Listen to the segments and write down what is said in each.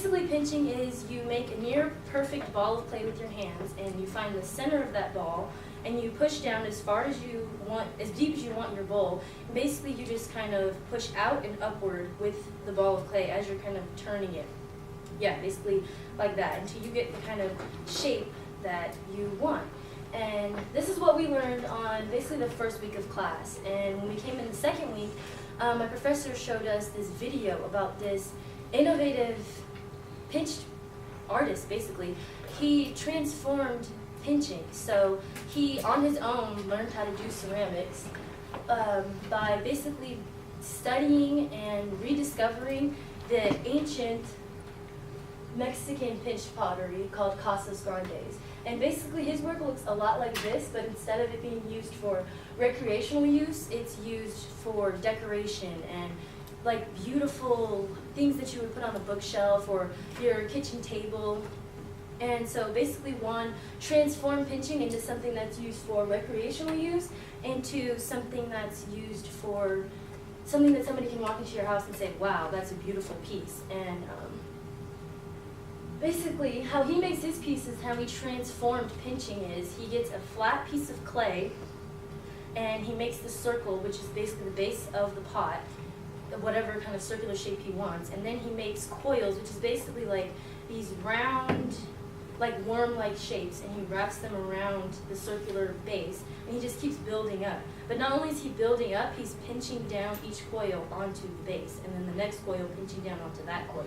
basically pinching is you make a near perfect ball of clay with your hands, and you find the center of that ball, and you push down as far as you want, as deep as you want in your bowl. And basically you just kind of push out and upward with the ball of clay as you're kind of turning it. Yeah, basically like that, until you get the kind of shape that you want. And this is what we learned on basically the first week of class. And when we came in the second week, my professor showed us this video about this innovative pinch artist, basically. He transformed pinching. So he, on his own, learned how to do ceramics by basically studying and rediscovering the ancient Mexican pinched pottery called Casas Grandes. And basically his work looks a lot like this, but instead of it being used for recreational use, it's used for decoration and like beautiful things that you would put on the bookshelf or your kitchen table. And so basically Juan transformed pinching into something that's used for recreational use into something that's used for something that somebody can walk into your house and say, wow, that's a beautiful piece. And basically, how he makes his pieces, how he transformed pinching is, he gets a flat piece of clay, and he makes the circle, which is basically the base of the pot, whatever kind of circular shape he wants, and then he makes coils, which is basically like these round, like worm-like shapes, and he wraps them around the circular base, and he just keeps building up. But not only is he building up, he's pinching down each coil onto the base, and then the next coil pinching down onto that coil,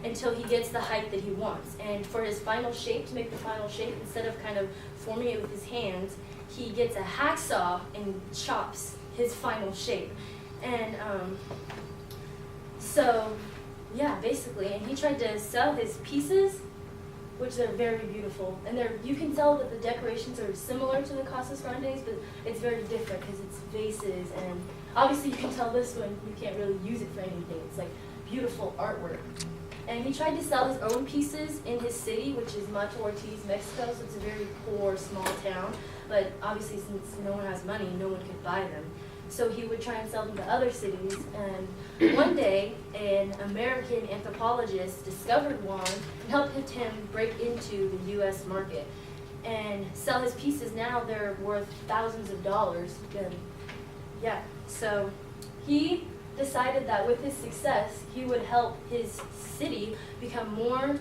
until he gets the height that he wants. And for his final shape, to make the final shape, instead of kind of forming it with his hands, he gets a hacksaw and chops his final shape. And so, yeah, basically, and he tried to sell his pieces, which are very beautiful. And you can tell that the decorations are similar to the Casas Grandes, but it's very different because it's vases, and obviously you can tell this one, you can't really use it for anything. It's like beautiful artwork. And he tried to sell his own pieces in his city, which is Mato Ortiz, Mexico, so it's a very poor, small town. But obviously, since no one has money, no one could buy them. So he would try and sell them to other cities. And one day, an American anthropologist discovered Juan and helped him break into the U.S. market and sell his pieces. Now they're worth thousands of dollars. And yeah, so he decided that with his success, he would help his city become more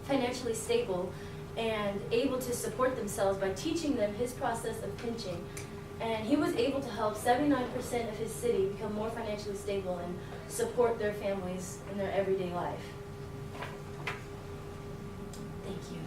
financially stable and able to support themselves by teaching them his process of pinching. And he was able to help 79% of his city become more financially stable and support their families in their everyday life. Thank you.